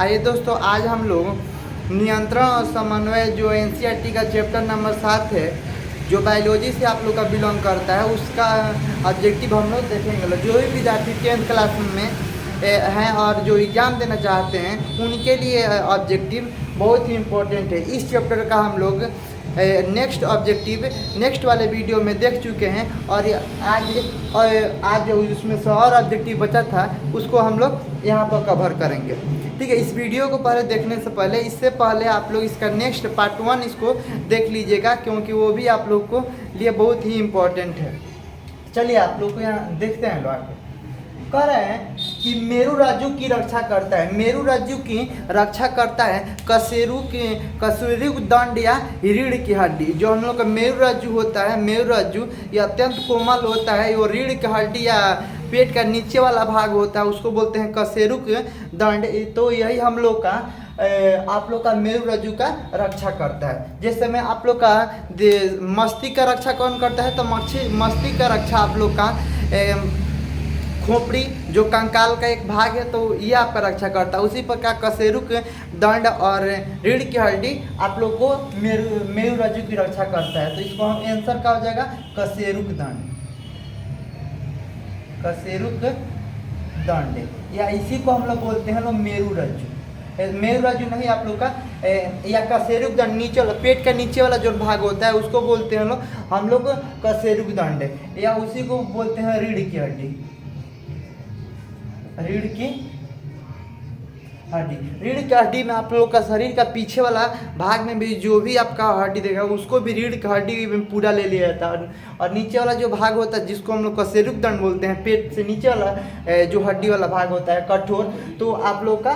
आइए दोस्तों, आज हम लोग नियंत्रण और समन्वय जो एनसीईआरटी का चैप्टर नंबर 7 है, जो बायोलॉजी से आप लोग का बिलोंग करता है, उसका ऑब्जेक्टिव हम लोग देखेंगे। जो भी विद्यार्थी 10th क्लास में हैं और जो एग्ज़ाम देना चाहते हैं, उनके लिए ऑब्जेक्टिव बहुत ही इम्पोर्टेंट है। इस चैप्टर का हम लोग नेक्स्ट ऑब्जेक्टिव नेक्स्ट वाले वीडियो में देख चुके हैं और आज जो उसमें से और ऑब्जेक्टिव बचा था उसको हम लोग यहाँ पर कवर करेंगे। ठीक है, इस वीडियो को पहले देखने से पहले इससे पहले आप लोग इसका नेक्स्ट पार्ट 1 इसको देख लीजिएगा, क्योंकि वो भी आप लोग को लिए बहुत ही इम्पोर्टेंट है। चलिए आप लोग को यहाँ देखते हैं। लोग कह रहे हैं कि मेरू राज्य की रक्षा करता है, मेरू राज्य की रक्षा करता है कशेरुक दंड या रीढ़ की हड्डी। जो हम लोग का मेरू राज्य होता है, मेरू राज्य ये अत्यंत कोमल होता है। वो रीढ़ की हड्डी या पेट का नीचे वाला भाग होता है, उसको बोलते हैं कशेरुक दंड। तो यही हम लोग का आप लोग का मेरू रज्जु का रक्षा करता है। जैसे में आप लोग का मस्तिष्क का रक्षा कौन करता है, तो मस्तिष्क का रक्षा आप लोग का खोपड़ी जो कंकाल का एक भाग है, तो ये आपका रक्षा करता है। उसी प्रकार कशेरुक दंड और रीढ़ की हड्डी आप लोग को मेरू रज्जु की रक्षा करता है। तो इसको हम आंसर क्या हो जाएगा, कशेरुक दंड, कशेरुक दंड, या इसी को हम लोग बोलते हैं लोग मेरू रज्जु। मेरू रज्जु नहीं आप लोग का या कशेरुक दंड, नीचे वाला पेट का नीचे वाला जो भाग होता है उसको बोलते हैं लोग हम लोग कशेरुक दंड, या उसी को बोलते हैं रीढ़ की हड्डी, रीढ़ की हड्डी। रीढ़ की हड्डी में आप लोग का शरीर का पीछे वाला भाग में भी जो भी आपका हड्डी देगा उसको भी रीढ़ की हड्डी में पूरा ले लिया जाता है। और नीचे वाला जो भाग होता है जिसको हम लोग कशेरुक दंड बोलते हैं, पेट से नीचे वाला जो हड्डी वाला भाग होता है कठोर, तो आप लोग का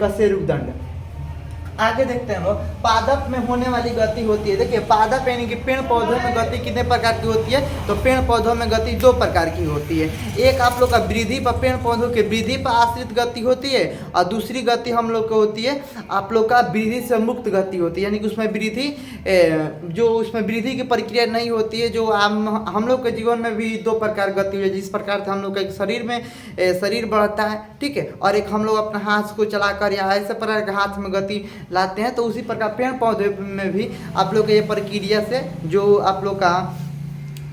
कशेरुक दंड। आगे देखते हैं लोग, पादप में होने वाली गति होती है। देखिए पादप यानी कि पेड़ पौधों में गति कितने प्रकार की होती है, तो पेड़ पौधों में गति 2 प्रकार की होती है। एक आप लोग का वृद्धि पर, पेड़ पौधों के वृद्धि पर आश्रित गति होती है, और दूसरी गति हम लोग को होती है आप लोग का वृद्धि से मुक्त गति होती है। यानी कि उसमें वृद्धि जो उसमें वृद्धि की प्रक्रिया नहीं होती है। जो हम लोग के जीवन में भी 2 प्रकार गति है। जिस प्रकार से हम लोग का एक शरीर में शरीर बढ़ता है, ठीक है, और एक हम लोग अपना हाथ को चलाकर या ऐसे प्रकार के हाथ में गति लाते हैं, तो उसी प्रकार पेड़ पौधे में भी आप लोग के ये प्रक्रिया से जो आप लोग का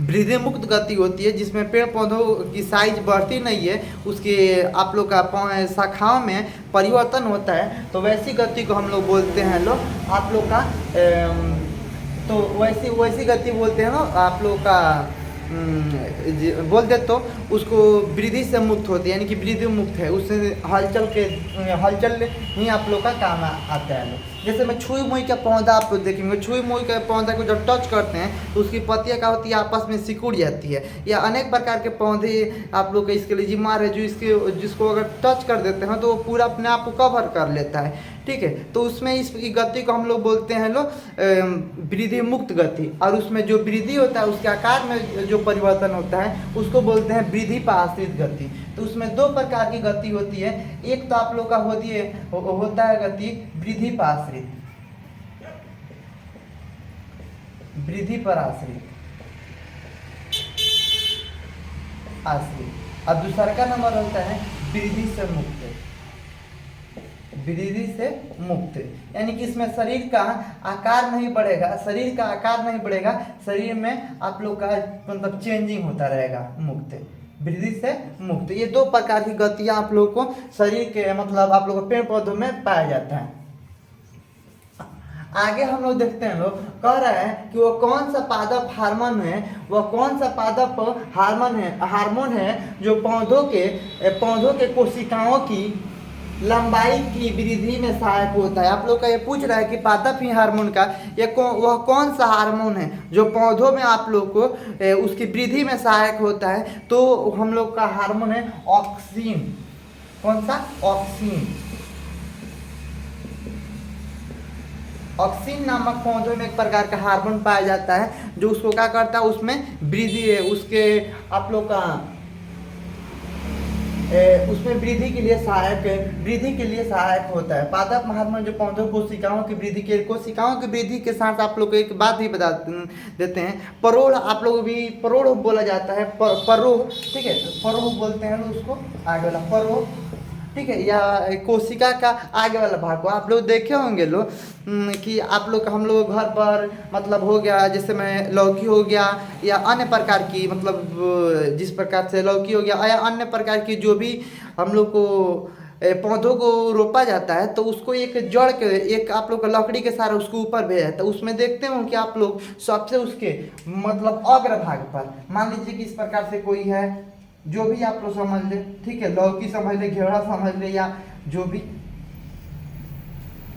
वृद्धि मुक्त गति होती है, जिसमें पेड़ पौधों की साइज बढ़ती नहीं है, उसके आप लोग का शाखाओं में परिवर्तन होता है, तो वैसी गति को हम लोग बोलते हैं लोग आप लोग का तो वैसी गति बोलते हैं ना आप लोग का बोल दे तो उसको वृद्धि से मुक्त होती है, यानी कि वृद्धि मुक्त है, उससे हलचल ही आप लोग का काम आता है। जैसे मैं छुई मुई का पौधा आप लोग देखेंगे, छुई मुई के पौधा को जब टच करते हैं तो उसकी पत्तियाँ क्या होती है, आपस में सिकुड़ जाती है। या अनेक प्रकार के पौधे आप लोग का इसके लिए जिम्मेदार है, जो जिसको अगर टच कर देते हैं तो वो पूरा अपने आप को कवर कर लेता है, ठीक है। तो उसमें इस गति को हम लोग बोलते हैं लोग वृद्धि मुक्त गति, और उसमें जो वृद्धि होता है उसके आकार में जो परिवर्तन होता है उसको बोलते हैं वृद्धि पर आश्रित गति। तो उसमें 2 प्रकार की गति होती है। एक तो आप लोग का होता है गति वृद्धि पर आश्रित, वृद्धि पर आश्रित, और दूसरा का नंबर होता है वृद्धि से मुक्त, वृद्धि से मुक्त, यानी कि इसमें शरीर का आकार नहीं बढ़ेगा, शरीर का आकार नहीं बढ़ेगा, शरीर में आप लोग का मतलब चेंजिंग होता रहेगा, मुक्त, वृद्धि से मुक्त। ये 2 प्रकार की गतियां आप लोग को शरीर के मतलब आप लोग पेड़ पौधों में पाया जाता है। आगे हम लोग देखते हैं, लोग कह रहे हैं कि वो कौन सा पादप हार्मोन है, वह कौन सा पादप हार्मोन है जो पौधों के कोशिकाओं की लंबाई की वृद्धि में सहायक होता है। आप लोग का ये पूछ रहा है कि पादप ही हार्मोन का वह कौन सा हार्मोन है जो पौधों में आप लोग को उसकी वृद्धि में सहायक होता है, तो हम लोग का हार्मोन है ऑक्सिन। कौन सा, ऑक्सिन। ऑक्सिन नामक पौधों में एक प्रकार का हार्मोन पाया जाता है जो उसको क्या करता है, उसमें वृद्धि उसके आप लोग का उसमें वृद्धि के लिए सहायक होता है। पादप हार्मोन जो पौधों कोशिकाओं की वृद्धि के साथ आप लोग को एक बात भी बता देते हैं, परोढ़ आप लोग भी परोढ़ बोला जाता है, परोढ़, ठीक है, परोढ़ बोलते हैं उसको, आगे वाला परोढ़। ठीक है, या कोशिका का आगे वाला भाग को आप लोग देखे होंगे लोग कि आप लोग हम लोग घर पर मतलब हो गया जैसे मैं लौकी हो गया या अन्य प्रकार की मतलब जिस प्रकार से लौकी हो गया या अन्य प्रकार की जो भी हम लोग को पौधों को रोपा जाता है, तो उसको एक जड़ के एक आप लोग का लकड़ी के सारा उसको ऊपर भेजा जाता है। उसमें देखते हो कि आप लोग सबसे उसके मतलब अग्र भाग पर मान लीजिए कि इस प्रकार से कोई है, जो भी आप लोग समझ ले, ठीक है, लौकी समझ ले, घेवड़ा समझ ले, या जो भी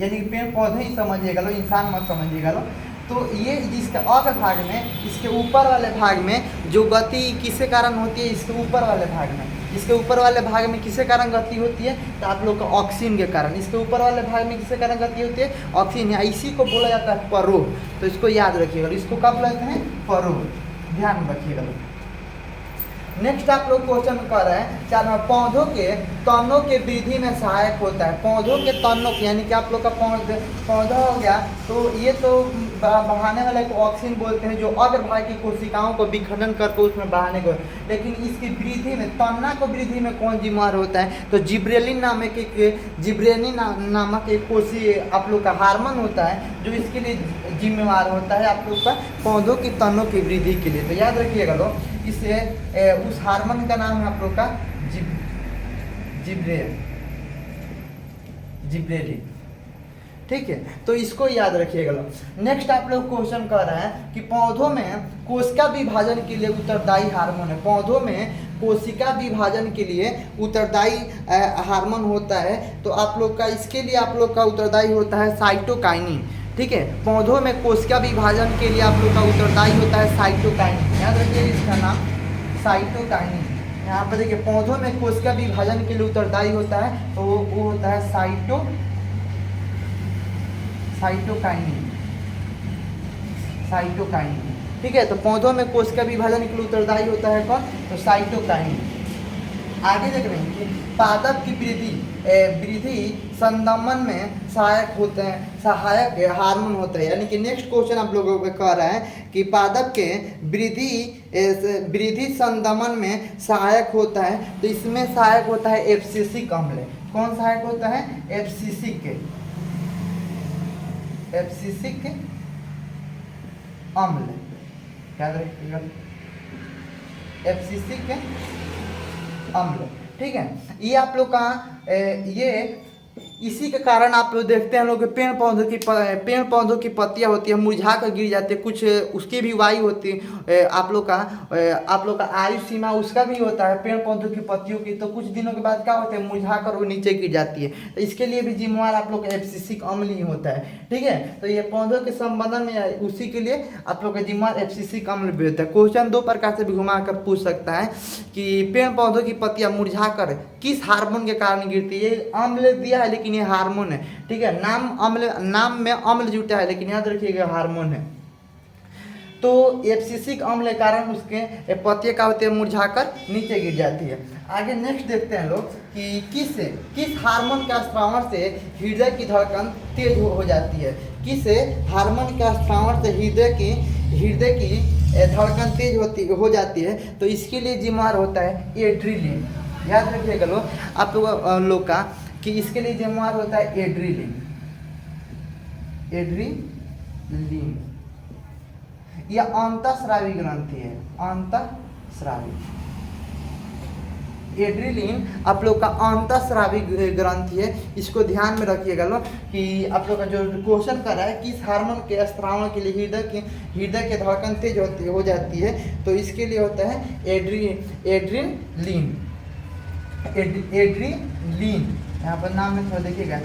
यानी पेड़ पौधे ही समझिएगा लो, इंसान मत समझिएगा लो। तो ये जिसका अग्र भाग में, इसके ऊपर वाले भाग में जो गति किसके कारण होती है, इसके ऊपर वाले भाग में, इसके ऊपर वाले भाग में किसके कारण गति होती है, तो आप लोग का ऑक्सीजन के कारण। इसके ऊपर वाले भाग में किसके कारण गति होती है, ऑक्सीजन, या इसी को बोला जाता है परोह। तो इसको याद रखिएगा, इसको कब बोलते हैं, परोह, ध्यान रखिएगा। नेक्स्ट आप लोग क्वेश्चन कर रहे हैं 4 में, पौधों के तनों के वृद्धि में सहायक होता है। पौधों के तनों यानी कि आप लोग का पौधा हो गया, तो ये तो बढ़ाने वाले को ऑक्सीजन बोलते हैं, जो अग्रभाग की कोशिकाओं को विखंडन करके उसमें बढ़ाने को। लेकिन इसकी वृद्धि में, तना को वृद्धि में कौन जिम्मेवार होता है, तो जिब्रेलिन नामक एक कोशी आप लोग का हार्मोन होता है, जो इसके लिए जिम्मेवार होता है आप लोग का पौधों की तनों की वृद्धि के लिए। तो याद रखिएगा लोग, इसे उस हार्मोन का नाम है आप लोग का जिब्रेलिन, ठीक है। तो इसको याद रखिएगा लोग। नेक्स्ट आप लोग क्वेश्चन कर रहे हैं कि पौधों में कोशिका विभाजन के लिए उत्तरदायी हार्मोन है। पौधों में कोशिका विभाजन के लिए उत्तरदायी हार्मोन होता है, तो आप लोग का इसके लिए आप लोग का उत्तरदायी होता है साइटोकाइनिन, ठीक है। पौधों में कोशिका विभाजन के लिए आप लोग का उत्तरदायी होता है साइटोकाइनिन, याद रखिए इसका नाम साइटोकाइनिन। यहाँ पर देखिए, पौधों में कोशिका विभाजन के लिए उत्तरदायी होता है, तो वो होता है साइटोकाइनिन, ठीक है। तो पौधों में कोशिका विभाजन के लिए उत्तरदायी होता है कौन, तो साइटोकाइनिन। आगे देख रहे हैं कि पादप की वृद्धि संदमन में सहायक हार्मोन होता है। यानी कि नेक्स्ट क्वेश्चन आप लोगों को कह रहा है कि पादप के वृद्धि संदमन में सहायक होता है, तो इसमें सहायक होता है एब्सिसिक अम्ल। कौन सहायक होता है, एब्सिसिक अम्ल, याद रखिएगा, एब्सिसिक अम्ल, ठीक है। ये आप लोग का ये इसी के कारण आप लोग देखते हैं लोग पेड़ पौधों की पत्तियां होती है मुरझा कर गिर जाती है, कुछ उसकी भी वायु होती है। आप लोग का आयु सीमा उसका भी होता है पेड़ पौधों की पत्तियों की, तो कुछ दिनों के बाद क्या होता है, मुरझा कर वो नीचे गिर जाती है। तो इसके लिए भी जिम्मेवार आप लोग का एब्सिसिक अम्ल ही होता है, ठीक है। तो ये पौधों के संबंधन में उसी के लिए आप लोग का जिम्मेवार एब्सिसिक अम्ल भी होता है। क्वेश्चन 2 प्रकार से भी घुमा कर पूछ सकता है कि पेड़ पौधों की पत्तियां मुरझा कर किस हार्मोन के कारण गिरती है। ये अम्ल दिया है लेकिन ये हार्मोन है, ठीक है। नाम में अम्ल जुटा है लेकिन याद रखिएगा हार्मोन है। तो एब्सिसिक अम्ल के कारण उसके पत्तियां क्या होती है, मुरझाकर नीचे गिर जाती है। आगे नेक्स्ट देखते हैं लोग कि किस हार्मोन के स्रावन से हृदय की धड़कन तेज हो जाती है। किस हार्मोन के स्रावन से हृदय की धड़कन तेज हो जाती है, तो इसके लिए जिम्मेवार होता है एड्रेनलिन। याद रखिएगा लोग आप लोग का कि इसके लिए जिम्मेवार होता है एड्रेनलिन। यह अंतःस्रावी ग्रंथि है, अंतःस्रावी। एड्रेनलिन आप लोग का अंतःस्रावी ग्रंथि है, इसको ध्यान में रखिएगा लोग कि आप लोग का जो क्वेश्चन कर रहा है किस हार्मोन के स्रावन के लिए हृदय के धड़कन तेज हो जाती है, तो इसके लिए होता है एड्रेनलिन। यहाँ पर नाम में थोड़ा देखिएगा,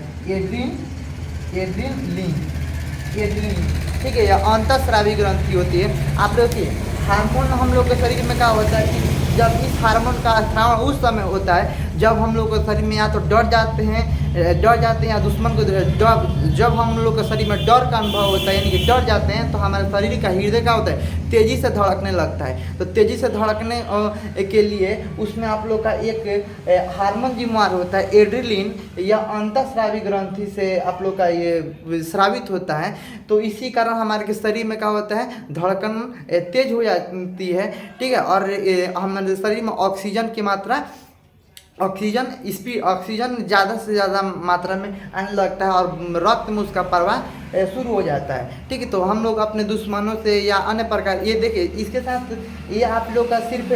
एड्रेनलिन, ठीक है। यह अंतःस्रावी ग्रंथि होती है। आप लोग की हार्मोन हम लोग के शरीर में क्या होता है कि जब इस हार्मोन का स्राव उस समय होता है जब हम लोग के शरीर में या तो डर जाते हैं या दुश्मन को जब हम लोग के शरीर में डर का अनुभव होता है, यानी कि डर जाते हैं, तो हमारे शरीर का हृदय क्या होता है, तेज़ी से धड़कने लगता है। तो तेज़ी से धड़कने के लिए उसमें आप लोग का एक हार्मोन जिम्मेवार होता है एड्रेनलिन, या अंतःस्रावी ग्रंथि से आप लोग का ये स्रावित होता है। तो इसी कारण हमारे के शरीर में क्या होता है, धड़कन तेज हो जाती है, ठीक है। और हमारे शरीर में ऑक्सीजन की मात्रा ऑक्सीजन स्पीड ऑक्सीजन ज़्यादा से ज़्यादा मात्रा में आने लगता है और रक्त में उसका प्रवाह शुरू हो जाता है। ठीक है, तो हम लोग अपने दुश्मनों से या अन्य प्रकार, ये देखिए इसके साथ ये आप लोग का सिर्फ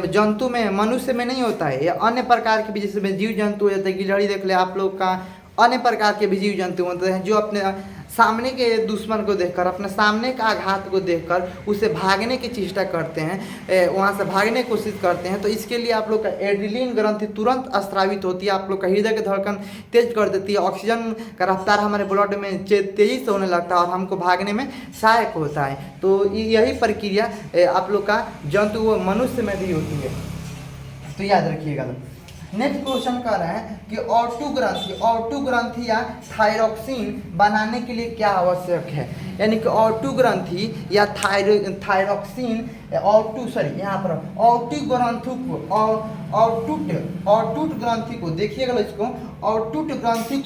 जंतु में, मनुष्य में नहीं होता है, ये अन्य प्रकार के भी जैसे जीव जंतु हो जाते हैं। गिलहरी देख ले आप लोग का, अन्य प्रकार के भी जीव जंतु होते हैं जो अपने सामने के दुश्मन को देखकर, अपने सामने का आघात को देखकर उसे भागने की चेष्टा करते हैं, वहाँ से भागने की कोशिश करते हैं। तो इसके लिए आप लोग का एड्रेनलिन ग्रंथि तुरंत स्रावित होती है, आप लोग का हृदय की धड़कन तेज कर देती है, ऑक्सीजन का रफ्तार हमारे ब्लड में तेज़ी से होने लगता है और हमको भागने में सहायक होता है। तो यही प्रक्रिया आप लोग का जंतु व मनुष्य में भी होती है, तो याद रखिएगा। नेक्स्ट क्वेश्चन कर रहे हैं कि ऑटो ग्रंथि या थायरॉक्सिन बनाने के लिए क्या आवश्यक है। यानी कि ऑटो ग्रंथि या थायरॉक्सिन यहाँ पर ऑटूट ग्रंथि को देखिएगा, इसको ऑटूट ग्रंथि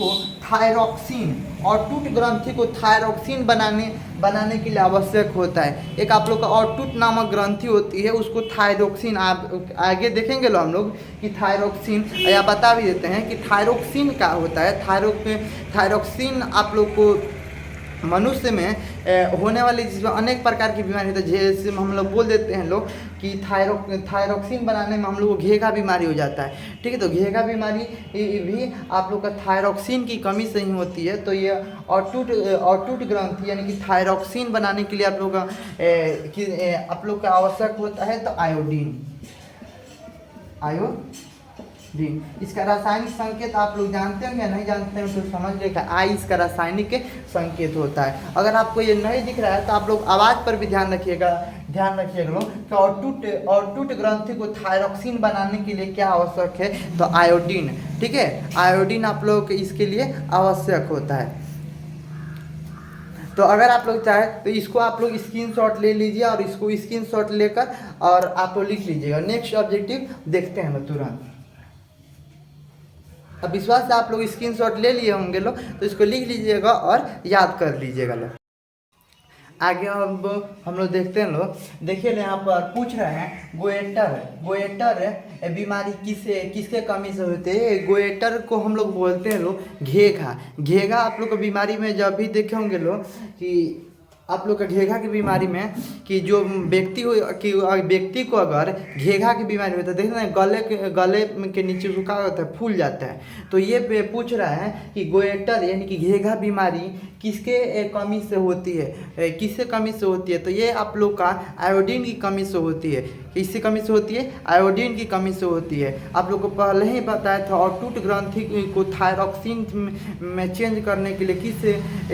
को थायरॉक्सिन बनाने के लिए आवश्यक होता है। एक आप लोग का ऑटूट नामक ग्रंथि होती है, उसको थायरॉक्सिन, आप आगे देखेंगे लो हम लोग कि थायरॉक्सिन, या बता भी देते हैं कि थायरॉक्सिन क्या होता है। थायरॉक्सिन आप लोग को मनुष्य में होने वाली जिसमें अनेक प्रकार की बीमारी होती है, जैसे हम लोग बोल देते हैं लोग कि थायरॉक्सिन बनाने में हम लोग को घेघा बीमारी हो जाता है। ठीक है, तो घेघा बीमारी भी आप लोग का थायरॉक्सिन की कमी से ही होती है। तो ये ऑटूट ग्रंथि यानी कि थायरॉक्सिन बनाने के लिए आप लोग का आवश्यक होता है। तो आयोडीन, इसका रासायनिक संकेत आप लोग जानते हैं या नहीं जानते हैं तो समझ लेगा। आई इसका रासायनिक संकेत होता है। अगर आपको ये नहीं दिख रहा है तो आप लोग आवाज़ पर भी ध्यान रखिएगा लोग कि ऑटूट ग्रंथि को थायरॉक्सिन बनाने के लिए क्या आवश्यक है। तो आयोडीन, ठीक है, आयोडीन आप लोग को इसके लिए आवश्यक होता है। तो अगर आप लोग चाहे तो इसको आप लोग स्क्रीनशॉट ले लीजिए और इसको स्क्रीनशॉट लेकर और आप लोग लिख लीजिएगा। नेक्स्ट ऑब्जेक्टिव देखते हैं लोग तुरंत। अब विश्वास से आप लोग स्क्रीनशॉट ले लिए होंगे लोग, तो इसको लिख लीजिएगा और याद कर लीजिएगा लोग। आगे अब हम लोग देखते हैं लोग, देखिए यहाँ पर पूछ रहे हैं गोएटर बीमारी किसके कमी से होते हैं। गोएटर को हम लोग बोलते हैं लोग घेघा आप लोग को बीमारी में जब भी देखे होंगे लोग कि आप लोग का घेघा की बीमारी में कि जो व्यक्ति को अगर घेघा की बीमारी होता है, देखते हैं गले के नीचे रुका होता है, फूल जाता है। तो ये पूछ रहा है कि गोएटर यानी कि घेघा बीमारी किसके कमी से होती है, किससे कमी से होती है। तो ये आप लोग का आयोडीन की कमी से होती है। किससे कमी से होती है? आयोडीन की कमी से होती है। आप लोग को पहले ही बताया था ऑटूट ग्रंथि को थायरॉक्सिन में चेंज करने के लिए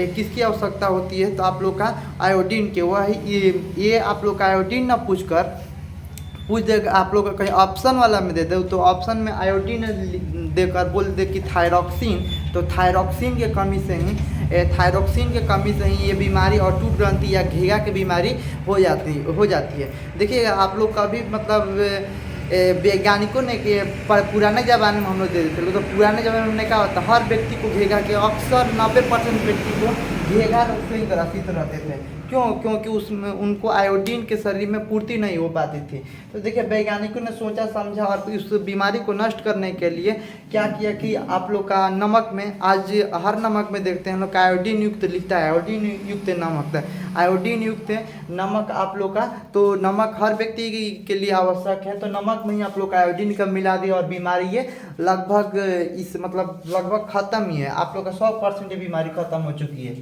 किसकी आवश्यकता होती है। तो आप लोग का आयोडीन के, वही ये आप लोग का आयोडीन ना पूछ देगा, आप लोग कहीं ऑप्शन वाला में दे दो तो ऑप्शन में आयोडीन देकर बोल दे कि थायरॉक्सिन, तो थायरॉक्सिन के कमी से ही ये बीमारी ऑटूट ग्रंथि या घेघा की बीमारी हो जाती है। देखिए आप लोग का भी मतलब वैज्ञानिकों ने कि पुराने ज़माने में हम लोग दे देते थे। तो पुराने ज़माने में क्या होता, हर व्यक्ति को घेघा के अक्सर 90% व्यक्ति को घेघा रोग से ही ग्रसित रहते थे। क्योंकि उसमें उनको आयोडीन के शरीर में पूर्ति नहीं हो पाती थी। तो देखिए वैज्ञानिकों ने सोचा समझा और उस बीमारी को नष्ट करने के लिए क्या किया कि आप लोग का नमक में, आज हर नमक में देखते हैं हम लोग का आयोडीन युक्त लिखता है, आयोडीन युक्त नमक है, आयोडीन युक्त नमक आप लोग का। तो नमक हर व्यक्ति के लिए आवश्यक है। तो नमक में ही आप लोग का आयोडीन का मिला दिया और बीमारी ये लगभग खत्म ही है। आप लोग का 100% बीमारी खत्म हो चुकी है।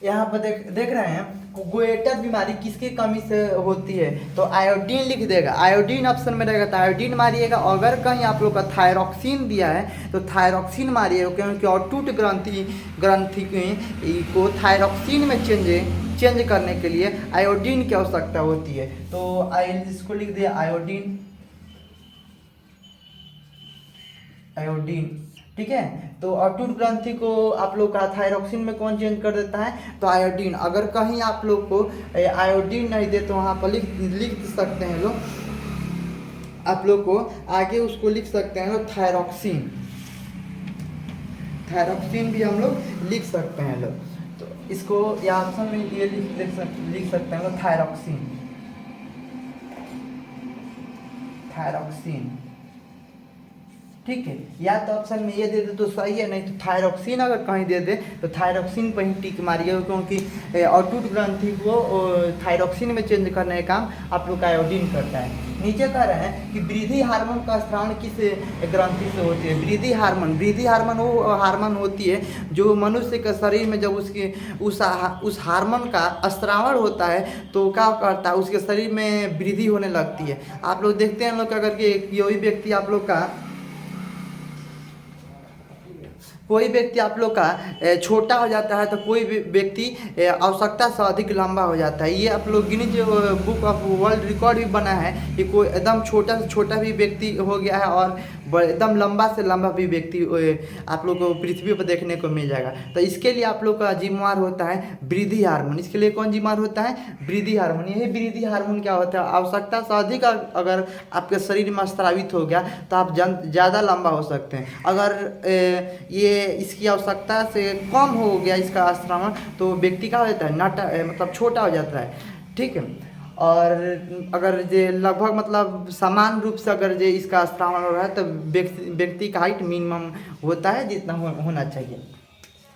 यहाँ पर देख रहे हैं गोएटर बीमारी किसकी कमी से होती है। तो आयोडीन लिख देगा, आयोडीन ऑप्शन में रहेगा तो आयोडीन मारिएगा। अगर कहीं आप लोग का थायरॉक्सिन दिया है तो थायरॉक्सिन मारिएगा, क्योंकि ऑटूट ग्रंथि को थायरॉक्सिन में चेंज करने के लिए आयोडीन की आवश्यकता होती है। तो इसको लिख दिया आयोडीन, ठीक है। तो ऑटूट ग्रंथि को आप लोग का थायरॉक्सिन में कौन चेंज कर देता है? तो आयोडीन। अगर कहीं आप लोग को आयोडीन नहीं दे तो वहाँ पर लिख सकते हैं लोग, आप लोग को आगे उसको लिख सकते हैं लोग थायरॉक्सिन भी हम लोग लिख सकते हैं लोग। तो इसको या ऑप्शन में ये लिख सकते हैं लोग थायरॉक्सिन। ठीक है, या तो ऑप्शन में ये दे दे तो सही है, नहीं तो थायरॉक्सिन अगर कहीं दे दे तो थायरॉक्सिन पर ही टिक मारिए, क्योंकि अटूट ग्रंथि को थायरॉक्सिन में चेंज करने का काम आप लोग का आयोडीन करता है। नीचे कह रहे हैं कि वृद्धि हार्मोन का स्रावण किस ग्रंथि से होती है। वृद्धि हार्मोन वो हार्मोन होती है जो मनुष्य के शरीर में जब उसकी उस हार्मोन का स्रावण होता है तो क्या करता है, उसके शरीर में वृद्धि होने लगती है। आप लोग देखते हैं लोग अगर कोई व्यक्ति आप लोग का छोटा हो जाता है तो कोई भी व्यक्ति आवश्यकता से अधिक लंबा हो जाता है। ये आप लोग Guinness book of world record भी बना है कि कोई एकदम छोटा से छोटा भी व्यक्ति हो गया है और एकदम लंबा से लंबा भी व्यक्ति आप लोग को पृथ्वी पर देखने को मिल जाएगा। तो इसके लिए आप लोग का जिम्मेवार होता है वृद्धि हार्मोन। इसके लिए कौन जिम्मेवार होता है? वृद्धि हार्मोन। यही वृद्धि हार्मोन क्या होता है, आवश्यकता से अधिक अगर आपके शरीर में स्रावित हो गया तो आप ज़्यादा लंबा हो सकते हैं। अगर ये इसकी आवश्यकता से कम हो गया इसका स्रावण तो व्यक्ति का होता है मतलब छोटा हो जाता है। ठीक है, और अगर ये लगभग मतलब समान रूप से अगर ये इसका स्रावण हो रहा है तो व्यक्ति का हाइट मिनिमम होता है जितना होना चाहिए।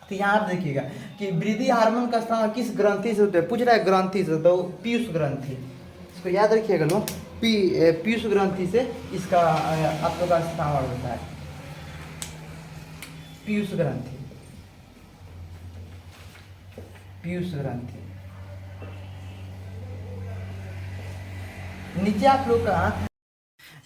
तो यहाँ आप देखिएगा कि वृद्धि हार्मोन का स्रावण किस ग्रंथि से होता है, पूछ रहा है ग्रंथि से, तो पीयूष ग्रंथि, इसको याद रखिएगा लोग, पीयूष ग्रंथि से इसका आप लोग का स्रावण होता है। पीयूष ग्रंथि, पीयूष ग्रंथि। नीचे आप लोग का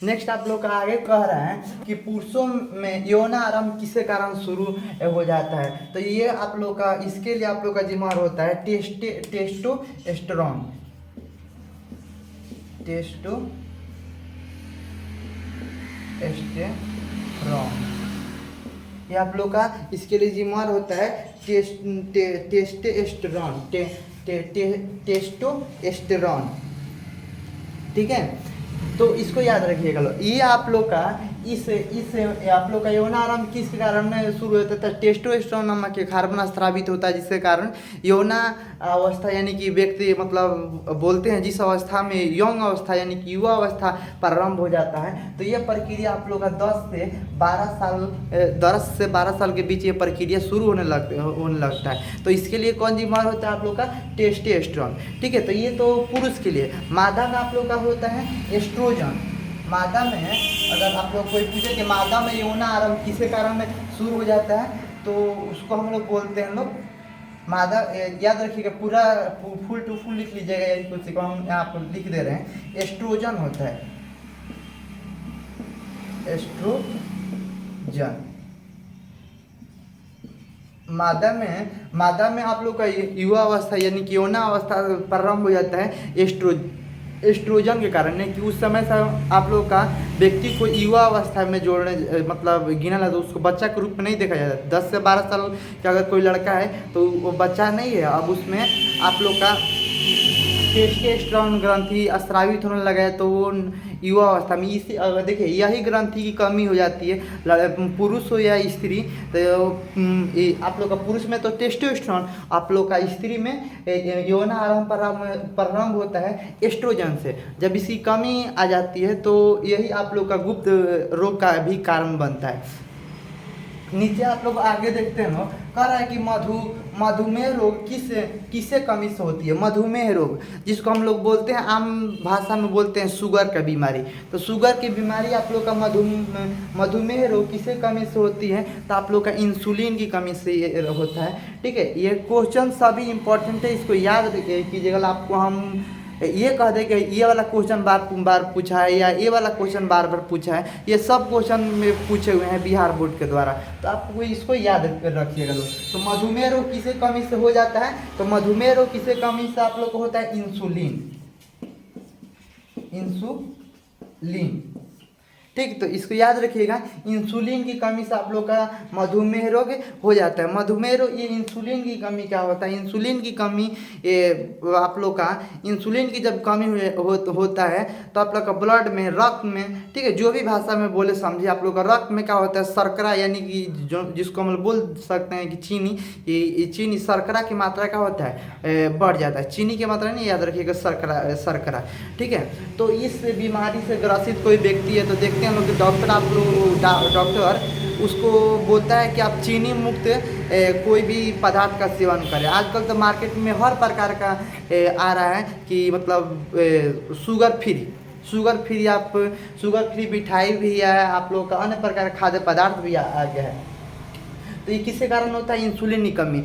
नेक्स्ट आप लोग का आगे कह रहा है कि पुरुषों में यौनारंभ किसे कारण शुरू हो जाता है। तो ये आप लोग का इसके लिए आप लोग का जिम्मेवार होता है टेस्टोस्टेरोन। ये आप लोग का इसके लिए जिम्मेवार होता है टेस्टोस्टेरोन। ठीक है, तो इसको याद रखिएगा लो। ये आप लोग का इस आप लोग का यौनारंभ किस कारण शुरू होता है? टेस्टोस्टेरोन नामक एक हार्मोन स्रावित होता है जिसके कारण यौना अवस्था यानी कि व्यक्ति मतलब बोलते हैं जिस अवस्था में यंग अवस्था यानी कि युवा अवस्था प्रारंभ हो जाता है। तो ये प्रक्रिया आप लोग का 10 से 12 साल के बीच ये प्रक्रिया शुरू होने लगता है। तो इसके लिए कौन जिम्मेवार होता है? आप लोग का टेस्टोस्टेरोन। ठीक है, तो ये तो पुरुष के लिए। मादा का आप लोग का होता है एस्ट्रोजन। मादा में अगर आप लोग कोई पूछे कि मादा में यौना आरंभ किसे कारण शुरू हो जाता है तो उसको हम लोग बोलते हैं लोग मादा। याद रखिएगा, पूरा फुल टू फुल लिख लीजिएगा, कुछ को हम यहाँ पर लिख दे रहे हैं। एस्ट्रोजन होता है, एस्ट्रोजन। मादा में आप लोग का युवा अवस्था यानी कि यौना अवस्था प्रारंभ हो जाता है एस्ट्रोजन के कारण। नहीं कि उस समय से आप लोग का व्यक्ति को युवा अवस्था में जोड़ने मतलब गिना ला तो उसको बच्चा के रूप में नहीं देखा जाता। 10 से 12 साल का अगर कोई लड़का है तो वो बच्चा नहीं है। अब उसमें आप लोग का टेस्टोस्टेरोन ग्रंथि स्रावित होने लगा है तो वो युवा अवस्था में इसी अगर देखिए यही ग्रंथि की कमी हो जाती है, पुरुष हो या स्त्री। तो आप लोग का पुरुष में तो टेस्टोस्टेरोन, आप लोग का स्त्री में यौन आरंभ प्रारंभ होता है एस्ट्रोजन से। जब इसकी कमी आ जाती है तो यही आप लोग का गुप्त रोग का भी कारण बनता है। नीचे आप लोग आगे देखते हैं कह रहा है कि मधुमेह रोग किससे कमी से होती है। मधुमेह रोग जिसको हम लोग बोलते हैं आम भाषा में बोलते हैं शुगर का बीमारी। तो शुगर की बीमारी आप लोग का मधुमेह रोग किससे कमी से होती है? तो आप लोग का इंसुलिन की कमी से होता है। ठीक है, ये क्वेश्चन सभी इंपॉर्टेंट है, इसको याद कीजिएगा। आपको हम ये कह दे कि ये वाला क्वेश्चन बार पूछा है या ये वाला क्वेश्चन बार पूछा है, ये सब क्वेश्चन में पूछे हुए हैं बिहार बोर्ड के द्वारा। तो आपको इसको याद रखिएगा लोग। तो मधुमेह रोग किसे कमी से हो जाता है? तो मधुमेह रोग किसे कमी से आप लोग को होता है? इंसुलिन। ठीक, तो इसको याद रखिएगा, इंसुलिन की कमी से आप लोग का मधुमेह रोग हो जाता है। मधुमेह रोग ये इंसुलिन की कमी क्या होता है? इंसुलिन की कमी आप लोग का इंसुलिन की जब कमी होता है तो आप लोग का ब्लड में, रक्त में, ठीक है, जो भी भाषा में बोले समझिए, आप लोग का रक्त में क्या होता है? शर्करा यानी कि जो जिसको हम बोल सकते हैं कि चीनी, ये चीनी शर्करा की मात्रा क्या होता है? बढ़ जाता है। चीनी की मात्रा नहीं, याद रखिएगा शर्करा। ठीक है, तो इस बीमारी से ग्रसित कोई व्यक्ति है तो देखते हैं हैं लोग डॉक्टर, आप लोग डॉक्टर उसको बोलता है कि आप चीनी मुक्त कोई भी पदार्थ का सेवन करें। आजकल तो मार्केट में हर प्रकार का आ रहा है कि मतलब शुगर फ्री आप शुगर फ्री मिठाई भी है, आप लोग का अन्य प्रकार का खाद्य पदार्थ भी आ गया है। तो ये किसके कारण होता है? इंसुलिन की कमी।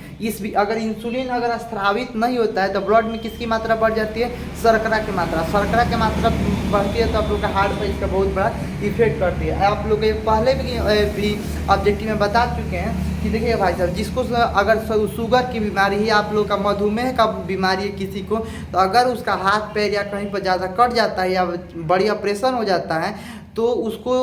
अगर इंसुलिन अगर स्रावित नहीं होता है तो ब्लड में किसकी मात्रा बढ़ जाती है? शर्करा की मात्रा। शर्करा की मात्रा बढ़ती है तो आप लोग का हार्ट पर इसका बहुत बड़ा इफेक्ट करती है। आप लोग पहले भी ऑब्जेक्टिव में बता चुके हैं कि देखिए भाई साहब, जिसको अगर शुगर की बीमारी है, आप लोग का मधुमेह का बीमारी है किसी को, तो अगर उसका हाथ पैर या कहीं पर ज़्यादा कट जाता है या बड़ी ऑपरेशन हो जाता है तो उसको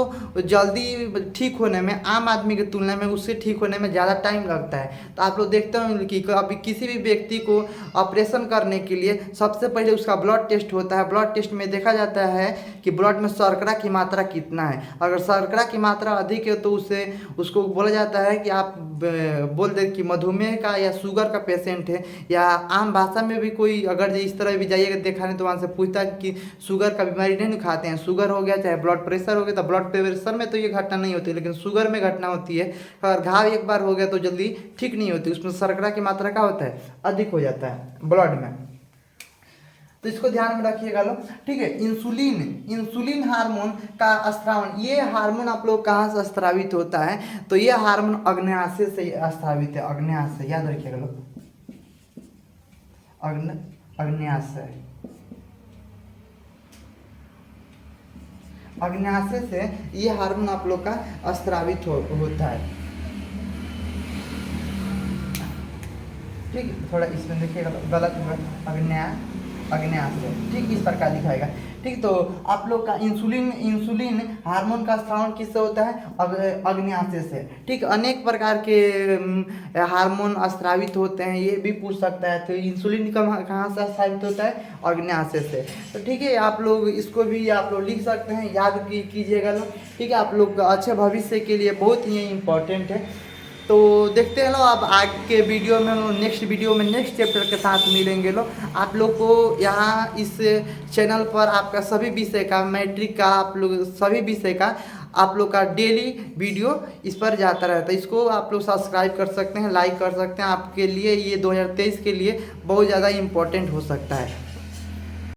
जल्दी ठीक होने में, आम आदमी की तुलना में उससे ठीक होने में ज़्यादा टाइम लगता है। तो आप लोग देखते हो कि अभी किसी भी व्यक्ति को ऑपरेशन करने के लिए सबसे पहले उसका ब्लड टेस्ट होता है। ब्लड टेस्ट में देखा जाता है कि ब्लड में शर्करा की मात्रा कितना है। अगर शर्करा की मात्रा अधिक है तो उसको बोला जाता है कि आप बोल दे कि मधुमेह का या शुगर का पेशेंट है। या आम भाषा में भी कोई अगर इस तरह भी जाइएगा दिखाने तो वहाँ से पूछता है कि शुगर का बीमारी नहीं खाते हैं, शुगर हो गया चाहे ब्लड प्रेशर हो गया। तो ब्लड प्रेशर में तो ये घटना नहीं होती, लेकिन शुगर में घटना होती है। अगर घाव एक बार हो गया तो जल्दी ठीक नहीं होती, उसमें शर्करा की मात्रा क्या होता है? अधिक हो जाता है ब्लड में। तो इसको ध्यान में रखिएगा लोग, ठीक है। इंसुलिन हार्मोन का स्रावन, ये हार्मोन आप लोग कहाँ से स्रावित होता है? तो ये हार्मोन अग्न्याशय से स्रावित है। अग्न्याशय याद रखिएगा लोग, अग्न्याशय से ये हार्मोन आप लोग का स्रावित होता है, ठीक। थोड़ा इसमें देखिएगा गलत होगा, अग्न्याशय, ठीक इस प्रकार दिखाएगा, ठीक। तो आप लोग का इंसुलिन हार्मोन का स्रावन किससे होता है? अग्न्याशय से, ठीक। अनेक प्रकार के हार्मोन स्रावित होते हैं, ये भी पूछ सकता है। तो इंसुलिन कहाँ से स्रावित होता है? अग्न्याशय से। तो ठीक है, आप लोग इसको भी आप लोग लिख सकते हैं, याद कीजिएगा लोग, ठीक है। आप लोग अच्छे भविष्य के लिए बहुत ही इम्पोर्टेंट है। तो देखते हैं लोग, अब आगे के वीडियो में नेक्स्ट चैप्टर के साथ मिलेंगे लोग। आप लोग को यहाँ इस चैनल पर आपका सभी विषय का, मैट्रिक का, आप लोग सभी विषय का आप लोग का डेली वीडियो इस पर जाता रहता है। इसको आप लोग सब्सक्राइब कर सकते हैं, लाइक कर सकते हैं। आपके लिए ये 2023 के लिए बहुत ज़्यादा इम्पोर्टेंट हो सकता है।